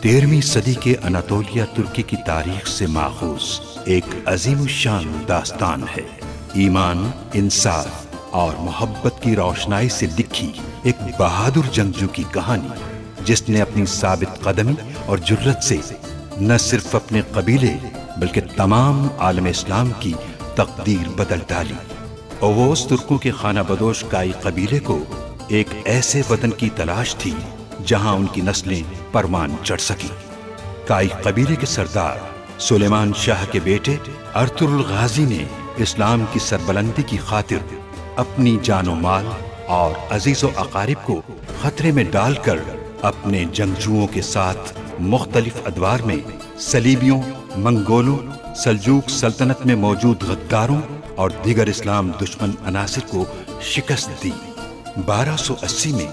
13वीं सदी के अनातोलिया तुर्की की तारीख से माखूज एक अजीमुशान दास्तान है। ईमान, इंसाफ और मोहब्बत की रोशनाई से लिखी एक बहादुर जंगजू की कहानी, जिसने अपनी साबित कदमी और जुर्रत से न सिर्फ अपने कबीले बल्कि तमाम आलम इस्लाम की तकदीर बदल डाली। ओवोस तुर्कों के खाना बदोश काई कबीले को एक ऐसे वतन की तलाश थी जहां उनकी नस्लें परवान चढ़ सकी। काई कबीले के सरदार सुलेमान शाह के बेटे अर्तुरुल गाजी ने इस्लाम की सरबलंदी की खातिर अपनी जानो माल और अजीजो अकारिब को खतरे में डालकर अपने जंगजुओं के साथ मुख्तलिफ अदवार में सलीबियों, मंगोलों, सल्जूक सल्तनत में मौजूद गद्दारों और दीगर इस्लाम दुश्मन अनासिर को शिकस्त दी। 1280 में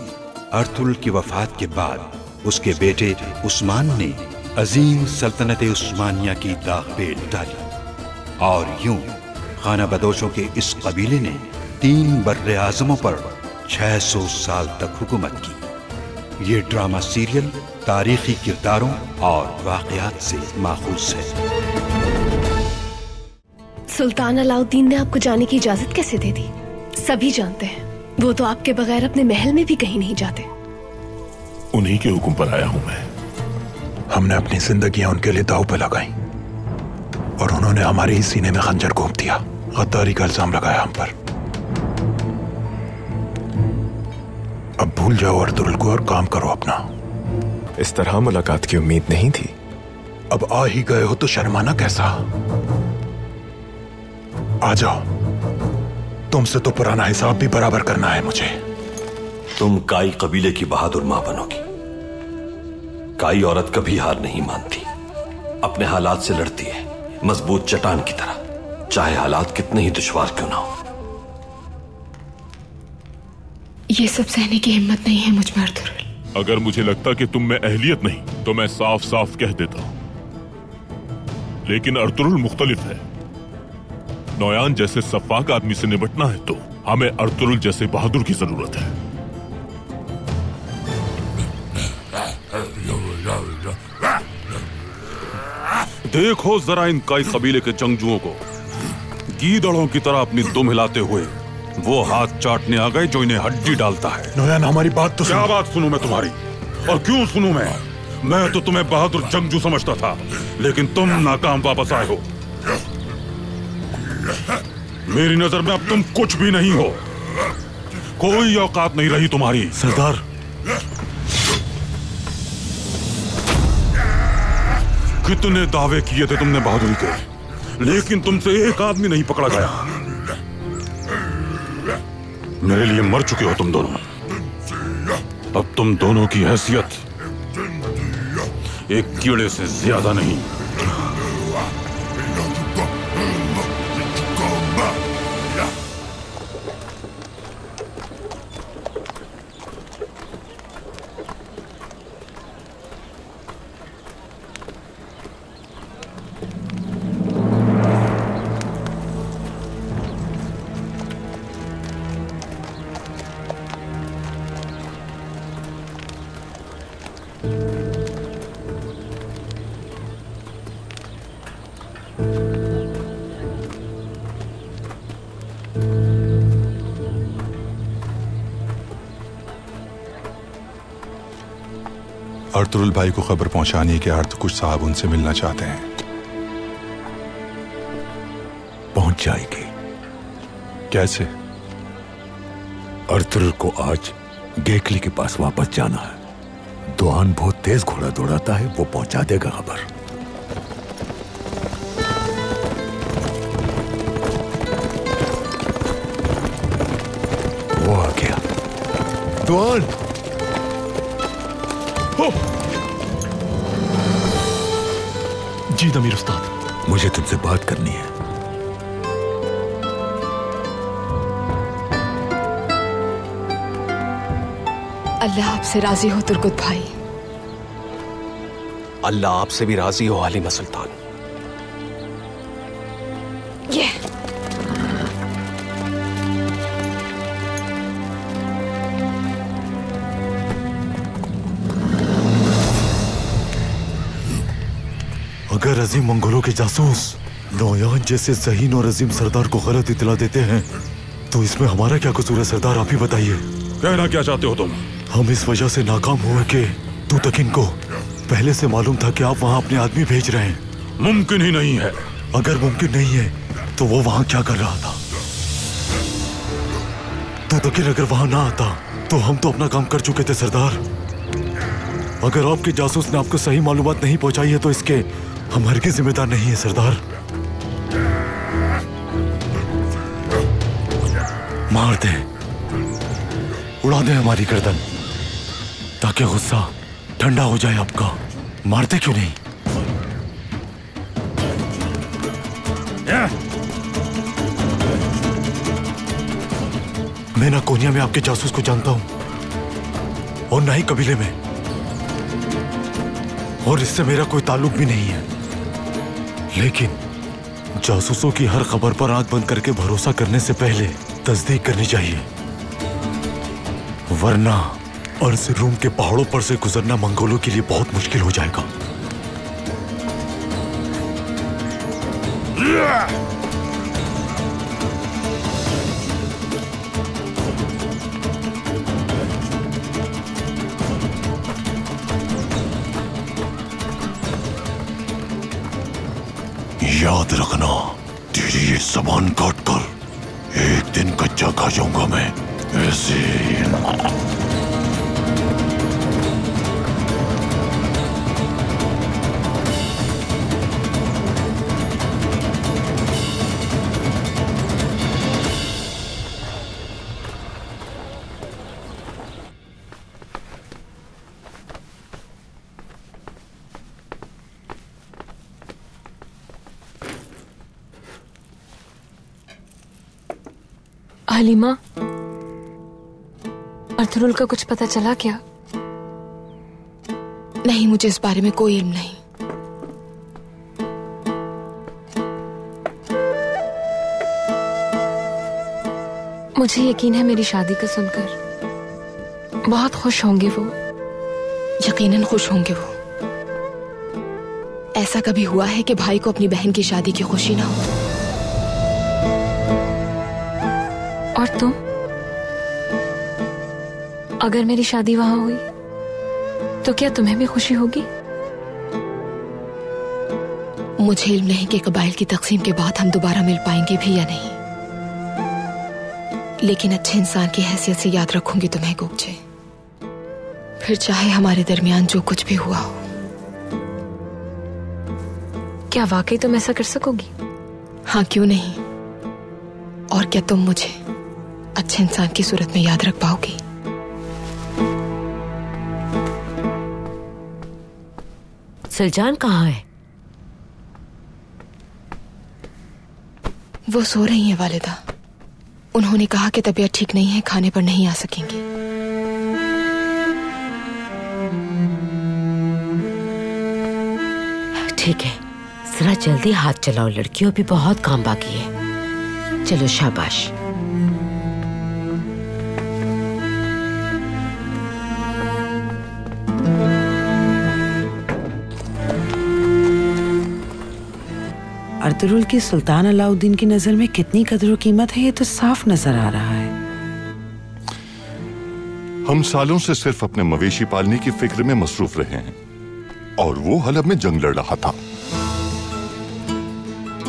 अर्तुरुल की वफात के बाद उसके बेटे उस्मान ने अजीम सल्तनत उस्मानिया की दाग पेल डाली और यूं खाना बदोशों के इस कबीले ने 3 बर्रे आज़मों पर 600 साल तक हुकूमत की। ये ड्रामा सीरियल तारीखी किरदारों और वाक़यात से माखूज है। सुल्तान अलाउद्दीन ने आपको जाने की इजाजत कैसे दे दी? सभी जानते हैं, वो तो आपके बगैर अपने महल में भी कहीं नहीं जाते। उन्हीं के हुक्म पर आया हूं मैं। हमने अपनी जिंदगियां उनके लिए दांव पे लगाई और उन्होंने हमारे ही सीने में खंजर घोंप दिया। गद्दारी का इल्जाम लगाया हम पर। अब भूल जाओ अर्तुरुल को और काम करो अपना। इस तरह मुलाकात की उम्मीद नहीं थी। अब आ ही गए हो तो शर्माना कैसा? आ जाओ, तुमसे तो पुराना हिसाब भी बराबर करना है मुझे। तुम काई कबीले की बहादुर मां बनोगी। काई औरत कभी हार नहीं मानती, अपने हालात से लड़ती है, मजबूत चट्टान की तरह, चाहे हालात कितने ही दुश्वार क्यों ना हो। ये सब सहने की हिम्मत नहीं है मुझ में अर्तुरुल। अगर मुझे लगता कि तुम में अहलियत नहीं तो मैं साफ साफ कह देता। लेकिन अर्तुरुल मुख्तलिफ है। नौयान जैसे सफाक आदमी से निपटना है तो हमें अर्तुरुल जैसे बहादुर की जरूरत है। देखो जरा इन काई कबीले के जंगजुओं को, गीदड़ों की तरह अपनी दुम हिलाते हुए वो हाथ चाटने आ गए जो इन्हें हड्डी डालता है। नौयान हमारी बात तो क्या बात सुनूं मैं तुम्हारी? और क्यों सुनूं मैं? मैं तो तुम्हें बहादुर जंगजू समझता था, लेकिन तुम नाकाम वापस आए हो। मेरी नजर में अब तुम कुछ भी नहीं हो। कोई औकात नहीं रही तुम्हारी। सरदार, कितने दावे किए थे तुमने बहादुरी के, लेकिन तुमसे एक आदमी नहीं पकड़ा गया। मेरे लिए मर चुके हो तुम दोनों। अब तुम दोनों की हैसियत एक कीड़े से ज्यादा नहीं। अर्तुरुल भाई को खबर पहुंचाने के अर्थ कुछ साहब उनसे मिलना चाहते हैं। पहुंच जाएगी। कैसे? अर्तुरुल को आज गेकली के पास वापस जाना है। दुआन बहुत तेज घोड़ा दौड़ाता है, वो पहुंचा देगा खबर। वो आ गया। दुआन! जी अमीर उस्ताद, मुझे तुमसे बात करनी है। अल्लाह आपसे राजी हो तुर्कुत भाई। अल्लाह आपसे भी राजी हो हालिमा सुल्तान। ये अगर अजीम मंगोलों के जासूस नौयान जैसे ज़हीन और अजीम सरदार को गलत इत्तला देते हैं तो इसमें हमारा क्या कसूर है सरदार? आप ही बताइए। कहना क्या चाहते हो तुम? हम इस वजह से नाकाम हुए कि तूतकिन को पहले से मालूम था कि आप वहाँ अपने आदमी भेज रहे हैं। मुमकिन ही नहीं है। अगर मुमकिन नहीं है तो वो वहाँ क्या कर रहा था? तूतकिन अगर वहाँ ना आता तो हम तो अपना काम कर चुके थे सरदार। अगर आपके जासूस ने आपको सही मालूमात नहीं पहुंचाई है तो इसके हम हरगिज़ जिम्मेदार नहीं है सरदार। मार दे, उड़ा दे हमारी गर्दन ताकि गुस्सा ठंडा हो जाए आपका। मारते क्यों नहीं? मैं ना कोनिया में आपके जासूस को जानता हूं और ना ही कबीले में, और इससे मेरा कोई ताल्लुक भी नहीं है। लेकिन जासूसों की हर खबर पर आंख बंद करके भरोसा करने से पहले तस्दीक करनी चाहिए, वरना अर्ज़ रूम के पहाड़ों पर से गुजरना मंगोलों के लिए बहुत मुश्किल हो जाएगा। याद रखना, तेरी ये सामान काट कर एक दिन कच्चा खा जाऊंगा मैं ऐसे। हलीमा, अर्थरुल का कुछ पता चला क्या? नहीं, मुझे इस बारे में कोई इल्म नहीं। मुझे यकीन है मेरी शादी का सुनकर बहुत खुश होंगे वो। यकीनन खुश होंगे वो। ऐसा कभी हुआ है कि भाई को अपनी बहन की शादी की खुशी ना हो? और तुम? अगर मेरी शादी वहां हुई तो क्या तुम्हें भी खुशी होगी? मुझे इल्म नहीं कि कबाइल की तकसीम के बाद हम दोबारा मिल पाएंगे भी या नहीं, लेकिन अच्छे इंसान की हैसियत से याद रखूंगी तुम्हें गोगचे, फिर चाहे हमारे दरमियान जो कुछ भी हुआ हो। क्या वाकई तुम ऐसा कर सकोगी? हाँ, क्यों नहीं। और क्या तुम मुझे अच्छे इंसान की सूरत में याद रख पाओगी? सुलझान कहाँ है? वो सो रही हैं वालिदा। उन्होंने कहा कि तबीयत ठीक नहीं है, खाने पर नहीं आ सकेंगी। ठीक है, जरा जल्दी हाथ चलाओ, लड़कियों भी बहुत काम बाकी है। चलो शाबाश। अर्तुरुल की सुल्तान अलाउद्दीन की नजर में कितनी कदर कीमत है, ये तो साफ नजर आ रहा है। हम सालों से सिर्फ अपने मवेशी पालने की फिक्र में मसरूफ रहे हैं और वो हलब में जंग लड़ रहा था।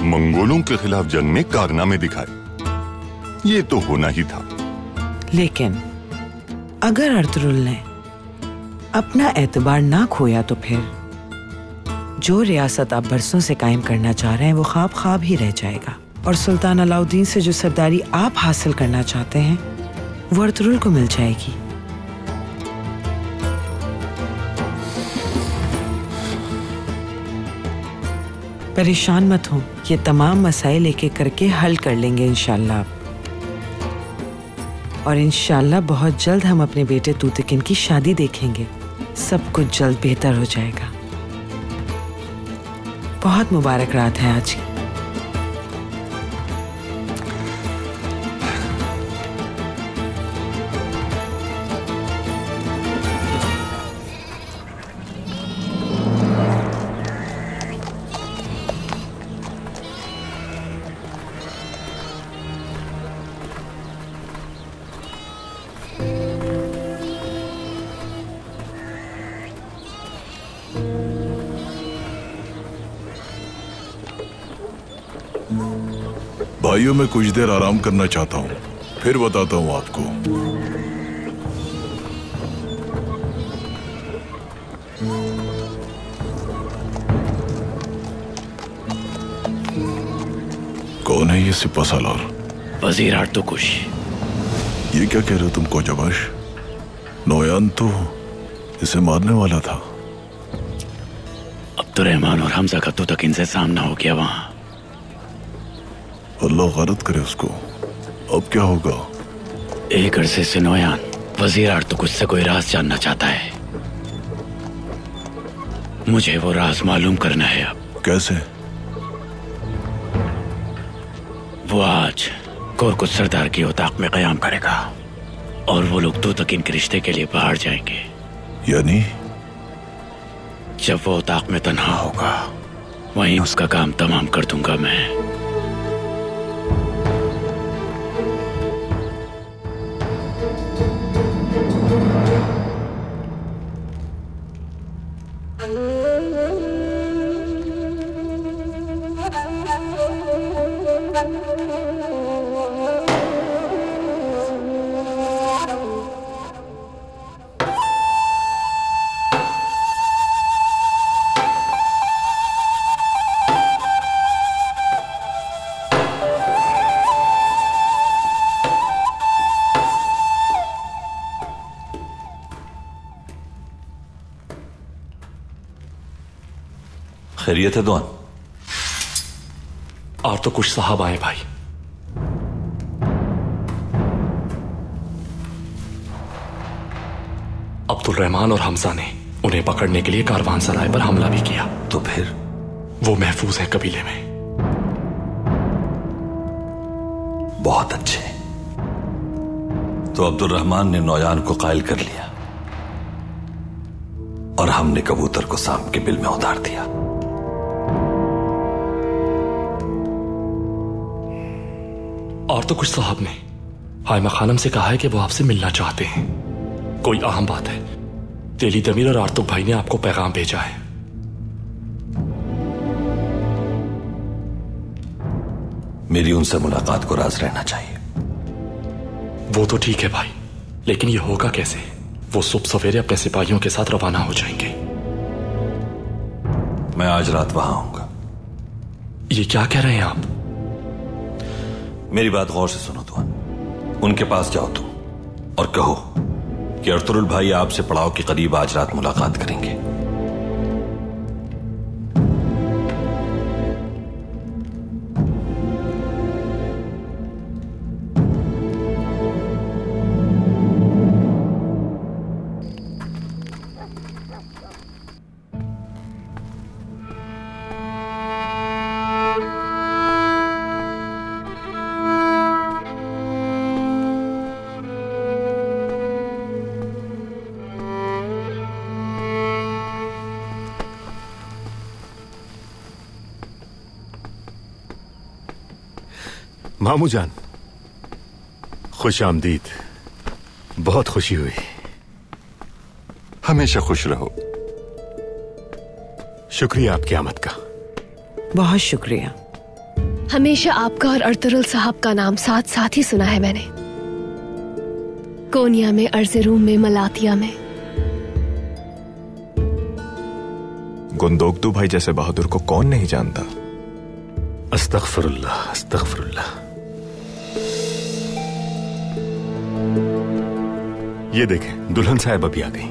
मंगोलों के खिलाफ जंग में कारनामे दिखाए, ये तो होना ही था। लेकिन अगर अर्तुरुल ने अपना एतबार ना खोया तो फिर जो रियासत आप बरसों से कायम करना चाह रहे हैं वो ख्वाब ख्वाब ही रह जाएगा, और सुल्तान अलाउद्दीन से जो सरदारी आप हासिल करना चाहते हैं वो अर्तुरुल को मिल जाएगी। परेशान मत हो, ये तमाम मसाइल एक एक करके हल कर लेंगे इंशाल्लाह। और इंशाल्लाह बहुत जल्द हम अपने बेटे तूतकिन की शादी देखेंगे। सब कुछ जल्द बेहतर हो जाएगा। बहुत मुबारक रात है आज की। भाइयों, मैं कुछ देर आराम करना चाहता हूँ, फिर बताता हूँ आपको। कौन है ये सिपा सालार? वजीर आर्तुकुश। ये क्या कह रहे हो तुम कोजाबाश? नोयान तो इसे मारने वाला था। अब्दुर्रहमान और हमजा का तो तक इनसे सामना हो गया वहां। अल्लाह गलत करे उसको। अब क्या होगा? एक अरसे से नोयान वजीर आर्तुकुश से कोई राज जानना चाहता है। मुझे वो राज मालूम करना है। अब कैसे? वो आज कोरकुट सरदार की औताक में कयाम करेगा और वो लोग दो तक इनके रिश्ते के लिए बाहर जाएंगे। यानी जब वो औताक में तन्हा होगा वहीं उसका काम तमाम कर दूंगा मैं। खैरियत है दोन? आर्तुकुश साहब आए भाई। अब्दुर्रहमान और हमजा ने उन्हें पकड़ने के लिए कारवान सराय पर हमला भी किया। तो फिर? वो महफूज है कबीले में। बहुत अच्छे। तो अब्दुर्रहमान ने नौयान को कायल कर लिया और हमने कबूतर को सांप के बिल में उतार दिया। आर्तुकुश साहब ने हाइमा खानम से कहा है कि वो आपसे मिलना चाहते हैं। कोई अहम बात है। तेली दमीर और आर्तुक भाई ने आपको पैगाम भेजा है। मेरी उनसे मुलाकात को राज रहना चाहिए। वो तो ठीक है भाई, लेकिन ये होगा कैसे? वो सुबह सवेरे अपने सिपाहियों के साथ रवाना हो जाएंगे। मैं आज रात वहां आऊंगा। ये क्या कह रहे हैं आप? मेरी बात गौर से सुनो तुम। उनके पास जाओ तुम और कहो कि अर्तुरुल भाई आपसे पड़ाव के करीब आज रात मुलाकात करेंगे। मामू जान, खुश आमदीद। बहुत खुशी हुई। हमेशा खुश रहो। शुक्रिया आपकी आमद का। बहुत शुक्रिया। हमेशा आपका और अर्तुरुल साहब का नाम साथ साथ ही सुना है मैंने। कोनिया में, अर्ज़ेरूम में, मलातिया में। गुंदोगदू भाई जैसे बहादुर को कौन नहीं जानता। अस्तगफिरुल्लाह, अस्तगफिरुल्लाह। ये देखें, दुल्हन साहब अभी आ गई।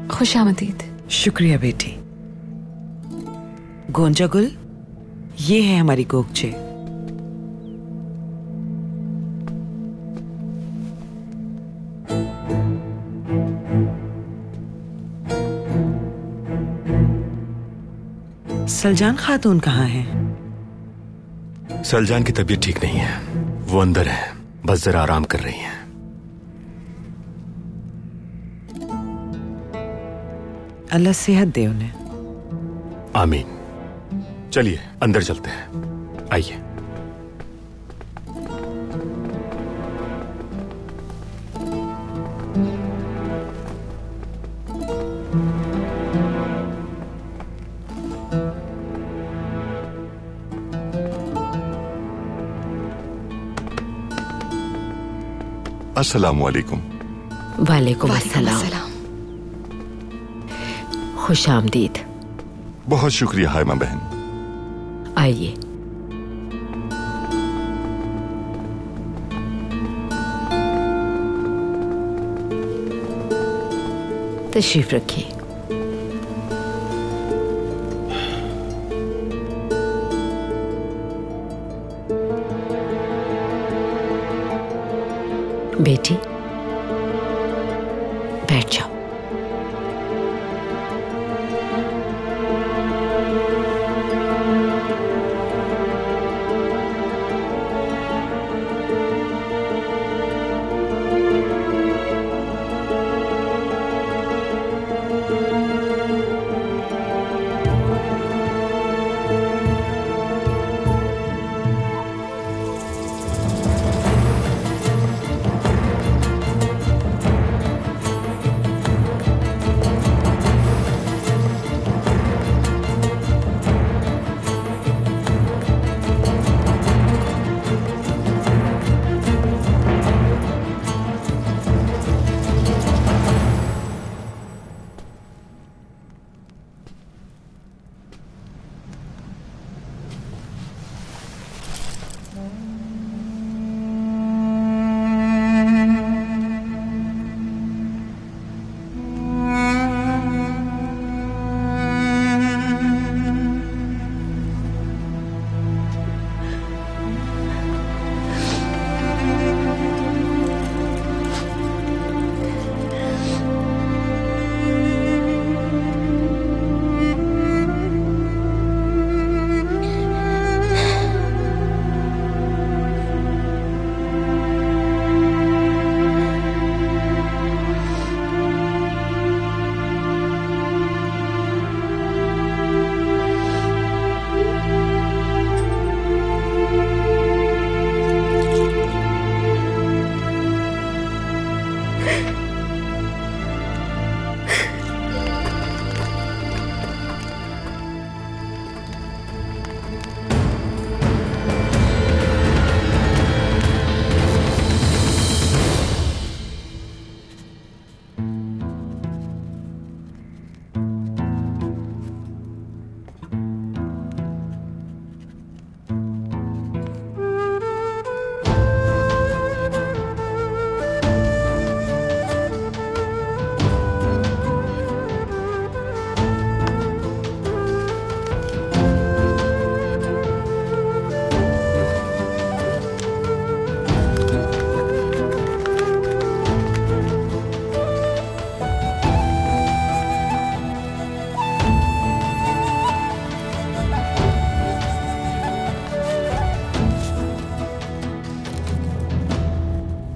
खुशामदीद। शुक्रिया बेटी। गोंजा गुल, ये है हमारी गोगचे। सलजान खातून कहाँ है? सलजान की तबीयत ठीक नहीं है, वो अंदर है, बस जरा आराम कर रही है। अल्लाह सेहत दे उन्हें। आमीन। चलिए अंदर चलते हैं, आइए। अस्सलामु अलैकुम। वालेकुम अस्सलाम। खुश आमदीद। बहुत शुक्रिया हाइमा बहन। आइए। तशरीफ रखिए। बेटी बैठ जाओ।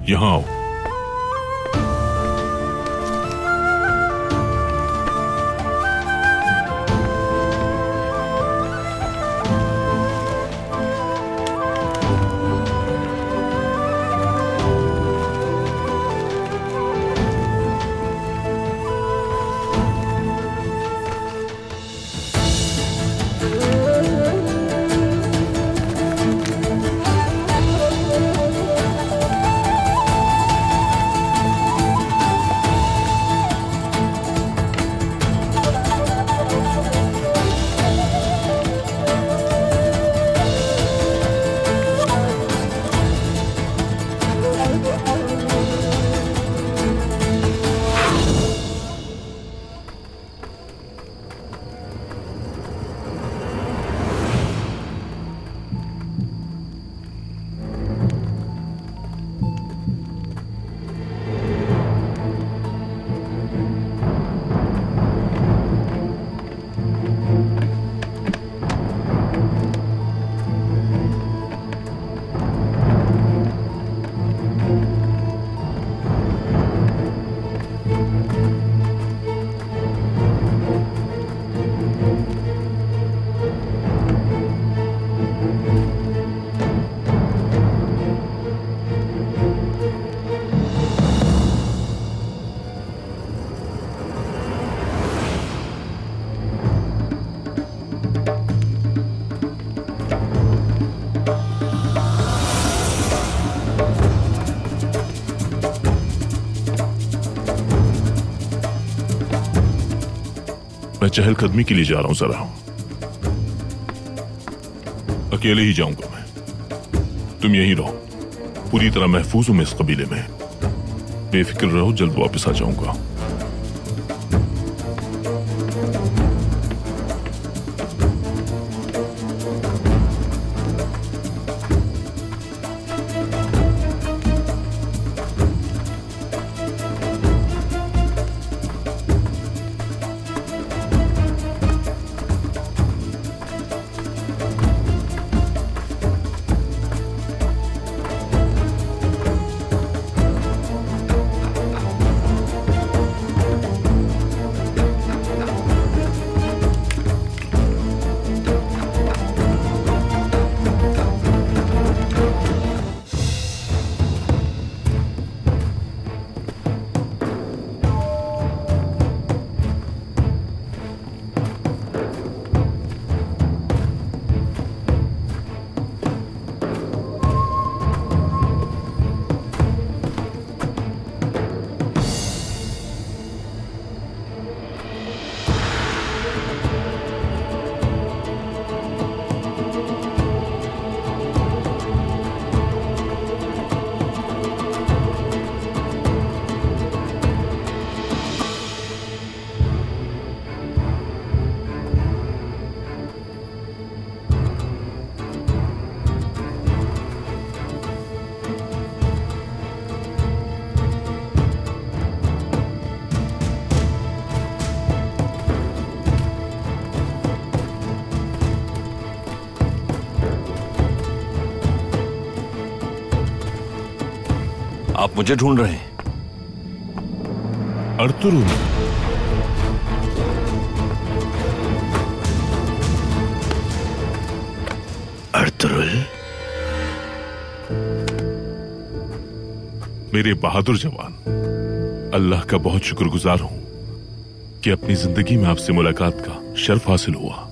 यहाँ आओ। मैं चहलकदमी के लिए जा रहा हूं, जरा अकेले ही जाऊंगा मैं। तुम यहीं रहो, पूरी तरह महफूज हूं मैं इस कबीले में। बेफिक्र रहो, जल्द वापस आ जाऊंगा। आप मुझे ढूंढ रहे हैं? अर्तुरुल, अर्तुरुल, मेरे बहादुर जवान, अल्लाह का बहुत शुक्रगुजार हूं कि अपनी जिंदगी में आपसे मुलाकात का शर्फ हासिल हुआ।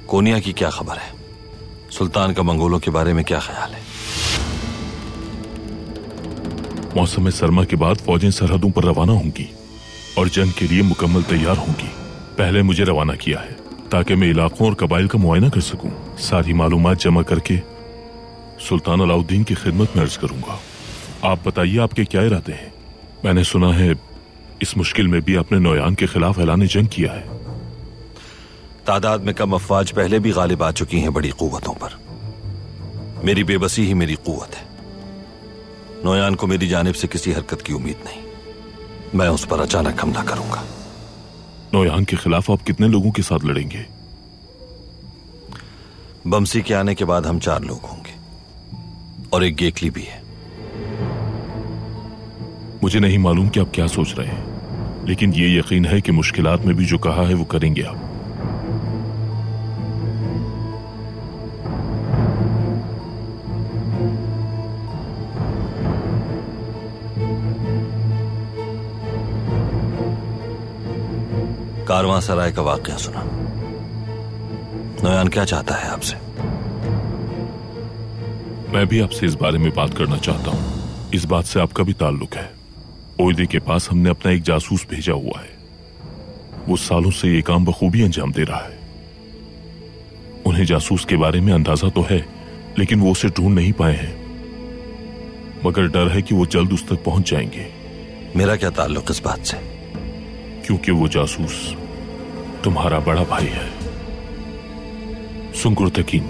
कोनिया की क्या खबर है? सुल्तान का मंगोलों के बारे में क्या ख्याल है? मौसम सरमा के बाद फौजें सरहदों पर रवाना होंगी और जंग के लिए मुकम्मल तैयार होंगी। पहले मुझे रवाना किया है ताकि मैं इलाकों और कबाइल का मुआयना कर सकूं। सारी मालूमात जमा करके सुल्तान अलाउद्दीन की खिदमत में अर्ज करूंगा। आप बताइए, आपके क्या इरादे हैं? मैंने सुना है इस मुश्किल में भी आपने नौयान के खिलाफ ऐलान जंग किया है। तादाद में कम अफवाज पहले भी गालिब आ चुकी हैं बड़ी कुव्वतों पर। मेरी बेबसी ही मेरी कुव्वत है। नौयान को मेरी जानिब से किसी हरकत की उम्मीद नहीं। मैं उस पर अचानक हमला करूंगा। नौयान के खिलाफ आप कितने लोगों के साथ लड़ेंगे? बमसी के आने के बाद हम 4 लोग होंगे और एक गेकली भी है। मुझे नहीं मालूम कि आप क्या सोच रहे हैं, लेकिन ये यकीन है कि मुश्किलात में भी जो कहा है वो करेंगे आप। कारवां सराय का वाकया सुना। नौयान क्या चाहता है आपसे? मैं भी आपसे इस बारे में बात करना चाहता हूं। इस बात से आपका भी ताल्लुक है। ओयदे के पास हमने अपना एक जासूस भेजा हुआ है। वो सालों से ये काम बखूबी अंजाम दे रहा है। उन्हें जासूस के बारे में अंदाजा तो है, लेकिन वो उसे ढूंढ नहीं पाए हैं। मगर डर है कि वो जल्द उस तक पहुंच जाएंगे। मेरा क्या ताल्लुक इस बात से? क्योंकि वो जासूस तुम्हारा बड़ा भाई है, सुंगुर तकीन।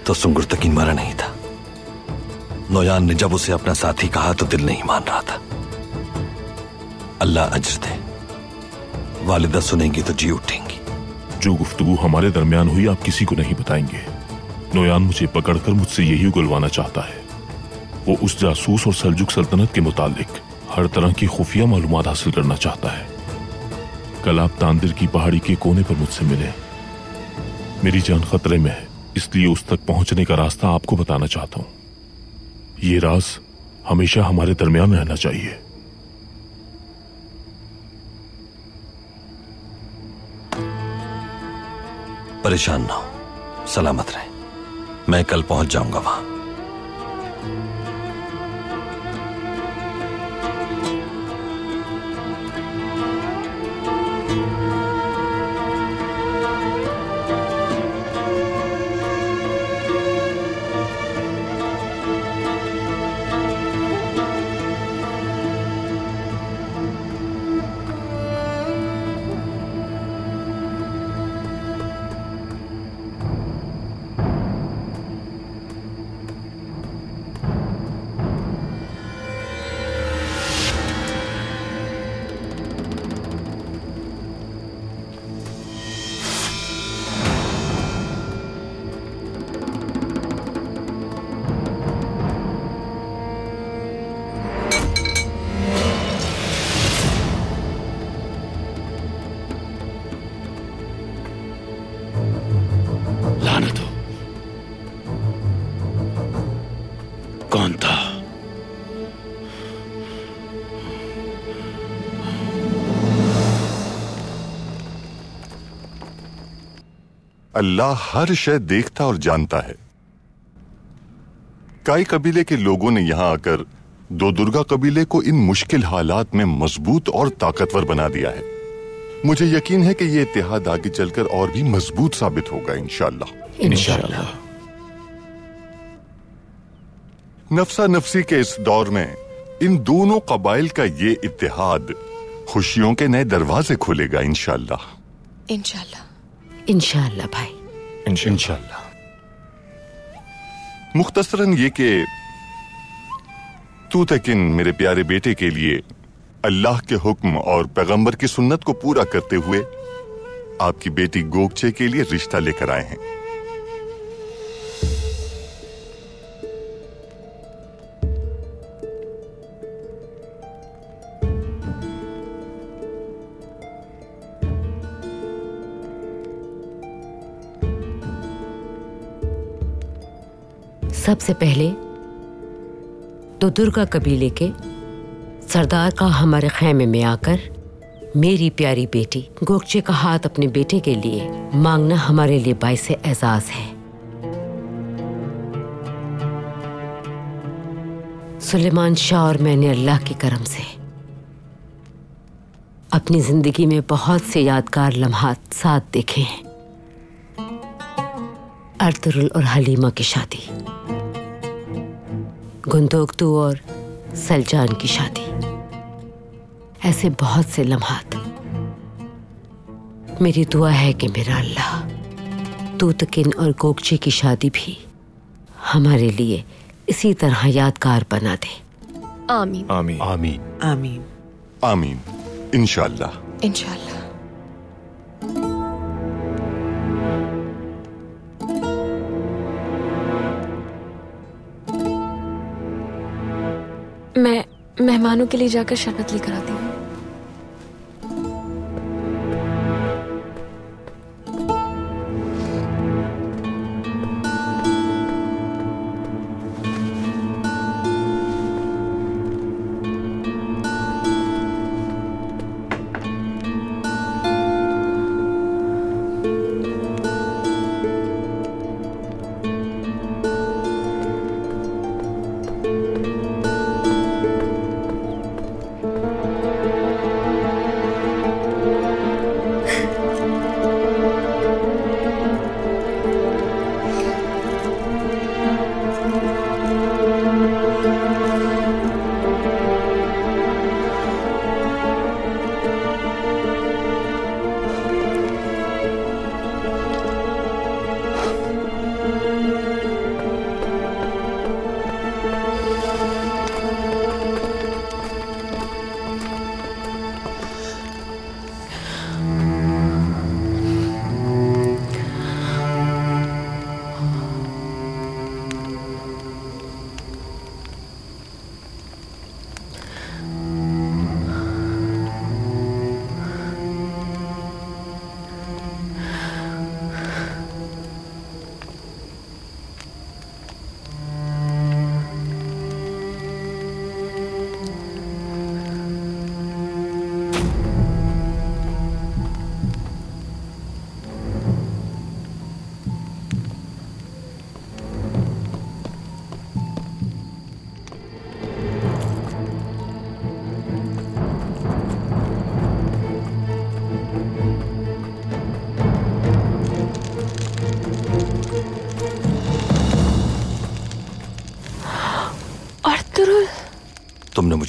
तो सुंगुर तकीन मरा नहीं था। नोयान ने जब उसे अपना साथी कहा तो दिल नहीं मान रहा था। अल्लाह अज्र दे, वालिदा सुनेंगी तो जी उठेंगी। जो गुफ्तगू हमारे दरमियान हुई आप किसी को नहीं बताएंगे। नोयान मुझे पकड़कर मुझसे यही उगलवाना चाहता है। वो उस जासूस और सल्जुक सल्तनत के मुतालिक हर तरह की खुफिया मालूमात हासिल करना चाहता है। कल आप तांदिर की पहाड़ी के कोने पर मुझसे मिले। मेरी जान खतरे में है, इसलिए उस तक पहुंचने का रास्ता आपको बताना चाहता हूं। ये राज हमेशा हमारे दरमियान रहना चाहिए। परेशान ना हो, सलामत रहे। मैं कल पहुंच जाऊंगा वहां। कौन था? अल्लाह हर शय देखता और जानता है। काई कबीले के लोगों ने यहां आकर दो दुर्गा कबीले को इन मुश्किल हालात में मजबूत और ताकतवर बना दिया है। मुझे यकीन है कि ये इत्तेहाद आगे चलकर और भी मजबूत साबित होगा इंशाअल्लाह। इंशाअल्लाह। नफसा नफसी के इस दौर में इन दोनों कबाइल का ये इत्तेहाद खुशियों के नए दरवाजे खोलेगा इंशाअल्लाह। इंशाअल्लाह। इंशाअल्लाह भाई, इंशाअल्लाह। मुख्तसरन ये कि तूतकिन मेरे प्यारे बेटे के लिए अल्लाह के हुक्म और पैगंबर की सुन्नत को पूरा करते हुए आपकी बेटी गोगचे के लिए रिश्ता लेकर आए हैं। सबसे पहले तो दुर्गा कबीले के सरदार का हमारे खैमे में आकर मेरी प्यारी बेटी गोगचे का हाथ अपने बेटे के लिए मांगना हमारे लिए बाइसे एजाज है। सुलेमान शाह और मैंने अल्लाह के करम से अपनी जिंदगी में बहुत से यादगार लम्हात साथ देखे हैं। अर्तुरुल और हलीमा की शादी, गुंदोगतू और सलजान की शादी, ऐसे बहुत से लम्हात। मेरी दुआ है कि मेरा अल्लाह तूतकिन और गोगचे की शादी भी हमारे लिए इसी तरह यादगार बना दे। आमीन आमीन आमीन आमीन आमीन इंशाअल्लाह इंशाअल्लाह। मैं मेहमानों के लिए जाकर शरबत लेकर आती हूँ।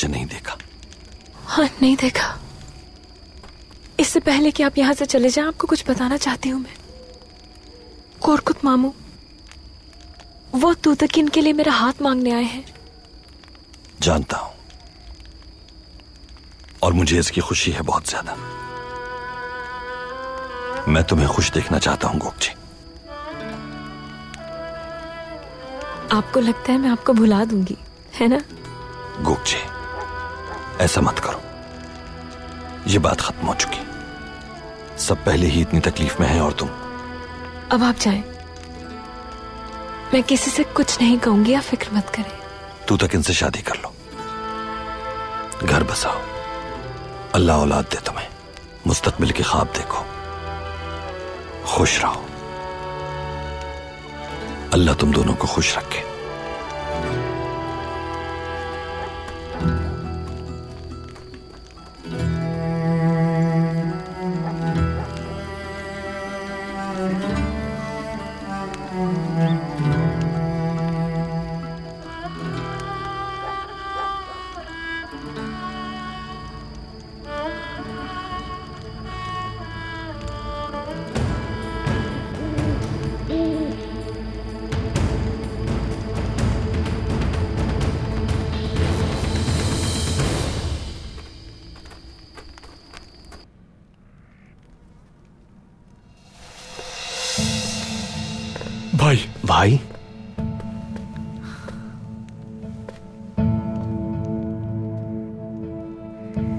मुझे नहीं देखा? हाँ, नहीं देखा। इससे पहले कि आप यहाँ से चले जाएं, आपको कुछ बताना चाहती हूँ मैं। कोरकुत मामू, वो तूतकिन के लिए मेरा हाथ मांगने आए हैं। जानता हूं, और मुझे इसकी खुशी है बहुत ज्यादा। मैं तुम्हें खुश देखना चाहता हूं गोकचे। आपको लगता है मैं आपको भुला दूंगी, है ना? गोकचे, ऐसा मत करो। ये बात खत्म हो चुकी। सब पहले ही इतनी तकलीफ में है और तुम। अब आप जाएं। मैं किसी से कुछ नहीं कहूंगी, आप फिक्र मत करें। तू तक इनसे शादी कर लो, घर बसाओ, अल्लाह औलाद दे तुम्हें, मुस्तकबिल के ख्वाब देखो, खुश रहो। अल्लाह तुम दोनों को खुश रखे। भाई,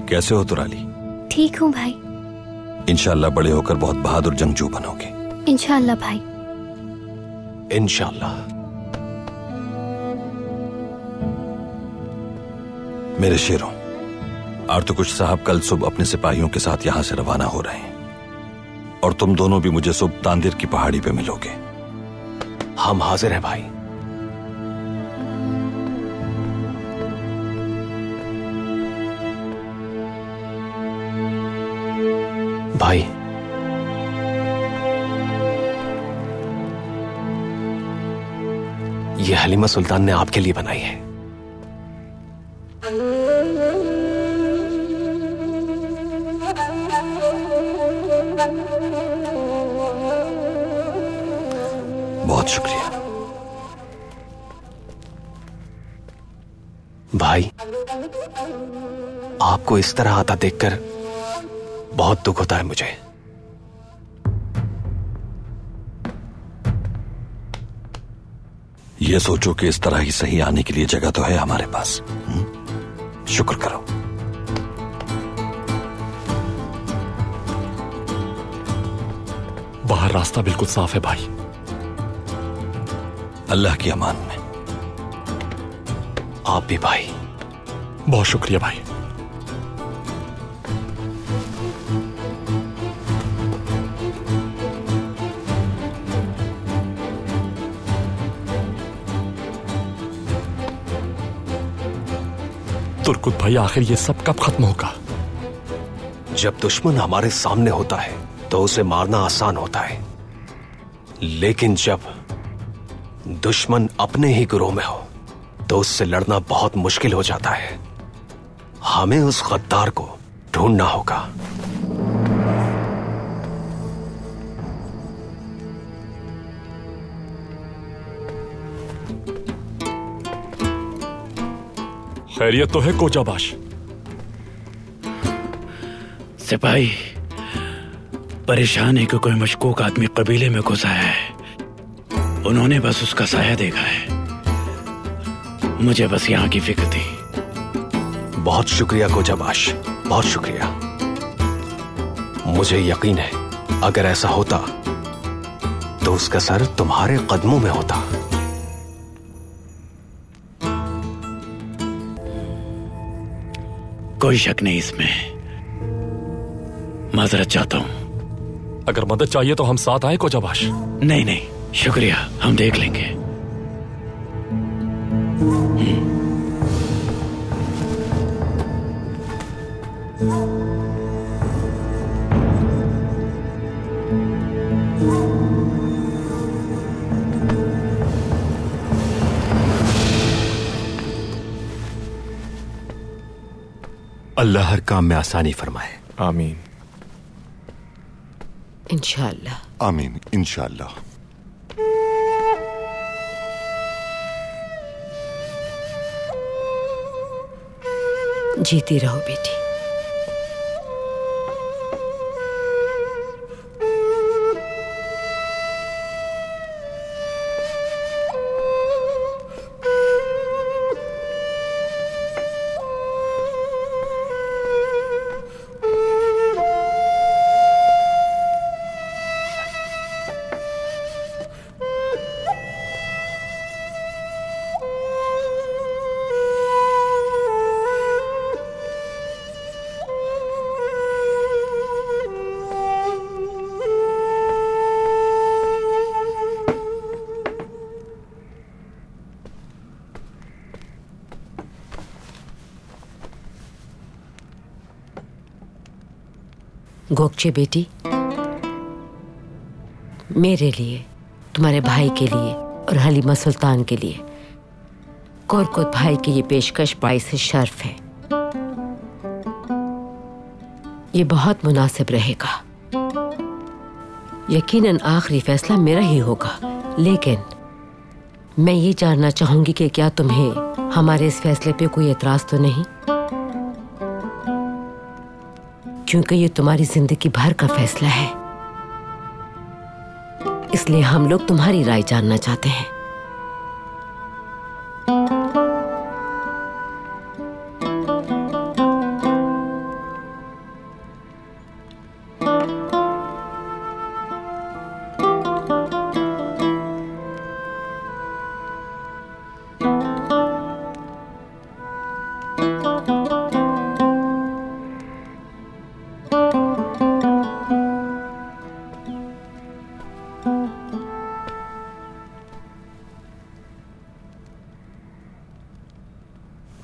कैसे हो तुराली? ठीक हूँ भाई। इंशाअल्लाह बड़े होकर बहुत बहादुर जंगजू बनोगे। इंशाअल्लाह भाई। इंशाअल्लाह। मेरे शेरों, आर्तुकुश साहब कल सुबह अपने सिपाहियों के साथ यहां से रवाना हो रहे हैं और तुम दोनों भी मुझे सुबह तांदिर की पहाड़ी पे मिलोगे। हम हाजिर हैं भाई। भाई, ये हलीमा सुल्तान ने आपके लिए बनाई है। बहुत शुक्रिया भाई। आपको इस तरह आता देखकर बहुत दुख होता है मुझे। ये सोचो कि इस तरह ही सही आने के लिए जगह तो है हमारे पास। शुक्र करो। बाहर रास्ता बिल्कुल साफ है भाई। अल्लाह की अमान में। आप भी भाई। बहुत शुक्रिया भाई। तुर्कुत भाई, आखिर ये सब कब खत्म होगा? जब दुश्मन हमारे सामने होता है तो उसे मारना आसान होता है, लेकिन जब दुश्मन अपने ही गिरोह में हो तो उससे लड़ना बहुत मुश्किल हो जाता है। हमें उस गद्दार को ढूंढना होगा। खैरियत तो है कोजाबाश? सिपाही, परेशान है कि कोई मशकूक आदमी कबीले में घुसा है। उन्होंने बस उसका साया देखा है। मुझे बस यहाँ की फिक्र थी। बहुत शुक्रिया कोजाबाश, बहुत शुक्रिया। मुझे यकीन है अगर ऐसा होता तो उसका सर तुम्हारे कदमों में होता। कोई शक नहीं इसमें। माजरत चाहता हूं। अगर मदद चाहिए तो हम साथ आए कोजाबाश? नहीं नहीं, शुक्रिया, हम देख लेंगे। अल्लाह हर काम में आसानी फरमाए। आमीन। इंशाअल्लाह। आमीन इंशाअल्लाह। जीती रहो बेटी। गोकचे बेटी, मेरे लिए, तुम्हारे भाई के लिए और हलीमा सुल्तान के लिए कोरकुत भाई की ये पेशकश बाइस शर्फ है। ये बहुत मुनासिब रहेगा। यकीनन आखिरी फैसला मेरा ही होगा, लेकिन मैं ये जानना चाहूंगी कि क्या तुम्हें हमारे इस फैसले पे कोई एतराज तो नहीं, क्योंकि ये तुम्हारी जिंदगी भर का फैसला है। इसलिए हम लोग तुम्हारी राय जानना चाहते हैं।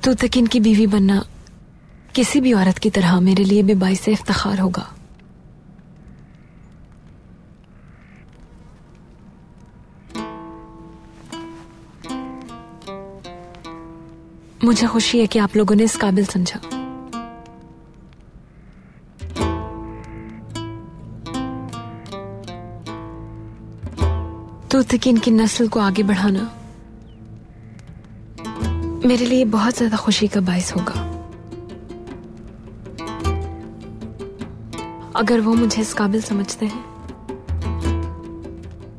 तूतकिन की बीवी बनना किसी भी औरत की तरह मेरे लिए भी बाइस इफ्तिखार होगा। मुझे खुशी है कि आप लोगों ने इस काबिल समझा। तूतकिन की नस्ल को आगे बढ़ाना मेरे लिए बहुत ज्यादा खुशी का बाइस होगा। अगर वो मुझे इस काबिल समझते हैं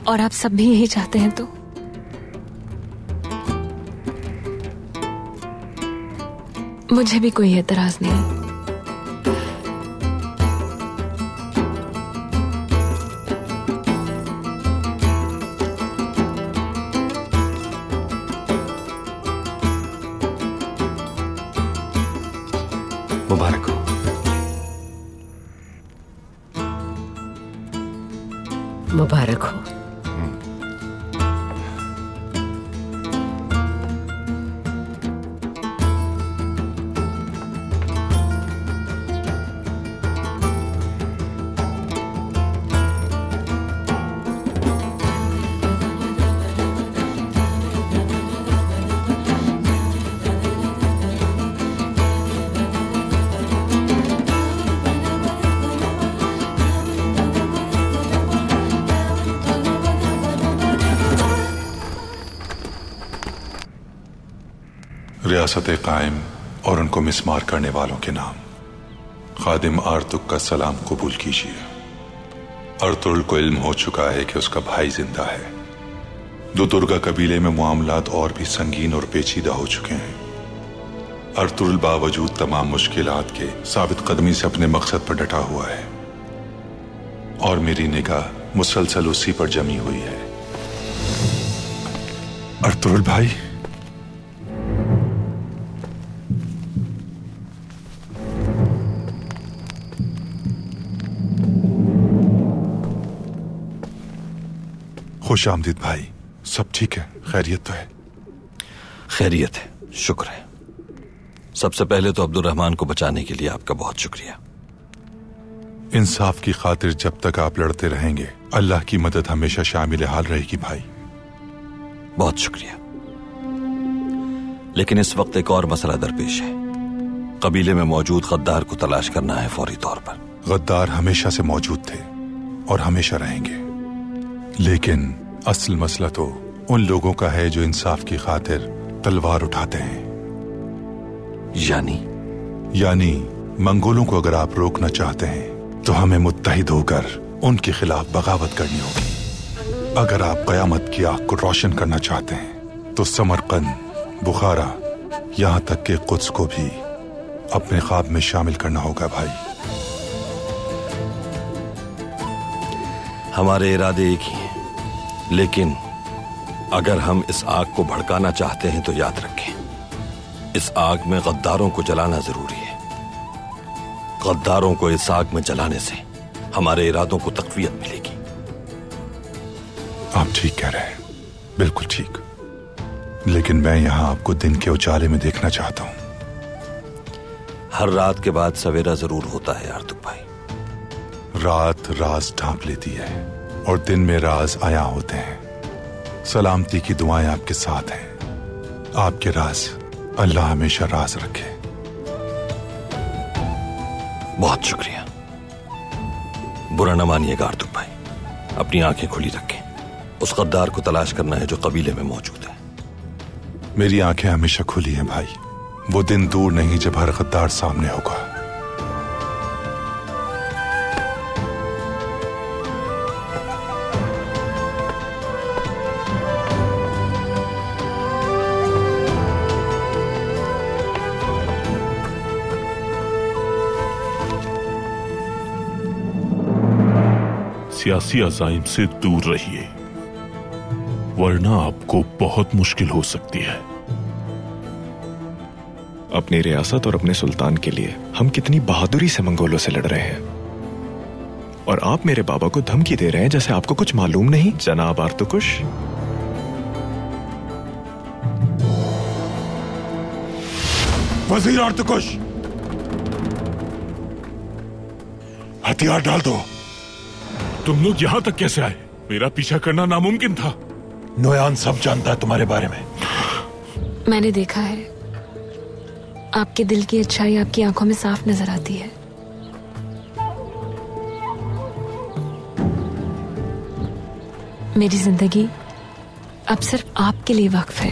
और आप सब भी यही चाहते हैं तो मुझे भी कोई एतराज नहीं। मुबारक हो। मुबारक हो। रियासत कायम और उनको मिसमार करने वालों के नाम खादिम आर्तुक का सलाम कबूल कीजिए। अर्तुगरुल को इल्म हो चुका है कि उसका भाई जिंदा है। दो दुर्गा कबीले में मामलात और भी संगीन और पेचीदा हो चुके हैं। अर्तुगरुल बावजूद तमाम मुश्किलात के साबित कदमी से अपने मकसद पर डटा हुआ है और मेरी निगाह मुसलसल उसी पर जमी हुई है। अर्तुगरुल भाई, खुश आमदीद भाई। सब ठीक है? खैरियत तो है? खैरियत है, शुक्र है। सबसे पहले तो अब्दुर्रहमान को बचाने के लिए आपका बहुत शुक्रिया। इंसाफ की खातिर जब तक आप लड़ते रहेंगे अल्लाह की मदद हमेशा शामिल हाल रहेगी भाई। बहुत शुक्रिया। लेकिन इस वक्त एक और मसला दरपेश है। कबीले में मौजूद गद्दार को तलाश करना है फौरी तौर पर। गद्दार हमेशा से मौजूद थे और हमेशा रहेंगे, लेकिन असल मसला तो उन लोगों का है जो इंसाफ की खातिर तलवार उठाते हैं। यानी मंगोलों को अगर आप रोकना चाहते हैं तो हमें मुत्तहिद होकर उनके खिलाफ बगावत करनी होगी। अगर आप कयामत की आग को रोशन करना चाहते हैं तो समरकंद, बुखारा, यहां तक कि कुद्स को भी अपने ख्वाब में शामिल करना होगा भाई। हमारे इरादे एक ही हैं, लेकिन अगर हम इस आग को भड़काना चाहते हैं तो याद रखें, इस आग में गद्दारों को जलाना जरूरी है। गद्दारों को इस आग में जलाने से हमारे इरादों को तक़वियत मिलेगी। आप ठीक कह रहे हैं, बिल्कुल ठीक, लेकिन मैं यहां आपको दिन के उजाले में देखना चाहता हूं। हर रात के बाद सवेरा जरूर होता है आर्तुक भाई। रात राज ढांप लेती है और दिन में राज आया होते हैं। सलामती की दुआएं आपके साथ हैं। आपके राज अल्लाह हमेशा राज रखे। बहुत शुक्रिया। बुरा न मानिएगा आर्तुक भाई, अपनी आंखें खुली रखें। उस गद्दार को तलाश करना है जो कबीले में मौजूद है। मेरी आंखें हमेशा खुली हैं भाई। वो दिन दूर नहीं जब हर गद्दार सामने होगा। सियासी अज़ाइम से दूर रहिए, वरना आपको बहुत मुश्किल हो सकती है। अपनी रियासत और अपने सुल्तान के लिए हम कितनी बहादुरी से मंगोलों से लड़ रहे हैं, और आप मेरे बाबा को धमकी दे रहे हैं जैसे आपको कुछ मालूम नहीं। जनाब आर्तुकुश, वजीर आर्तुकुश, हथियार डाल दो। तुम लोग यहां तक कैसे आए? मेरा पीछा करना नामुमकिन था। नोयान सब जानता है तुम्हारे बारे में। मैंने देखा है, आपके दिल की अच्छाई आपकी आंखों में साफ नजर आती है। मेरी जिंदगी अब सिर्फ आपके लिए वक्फ है।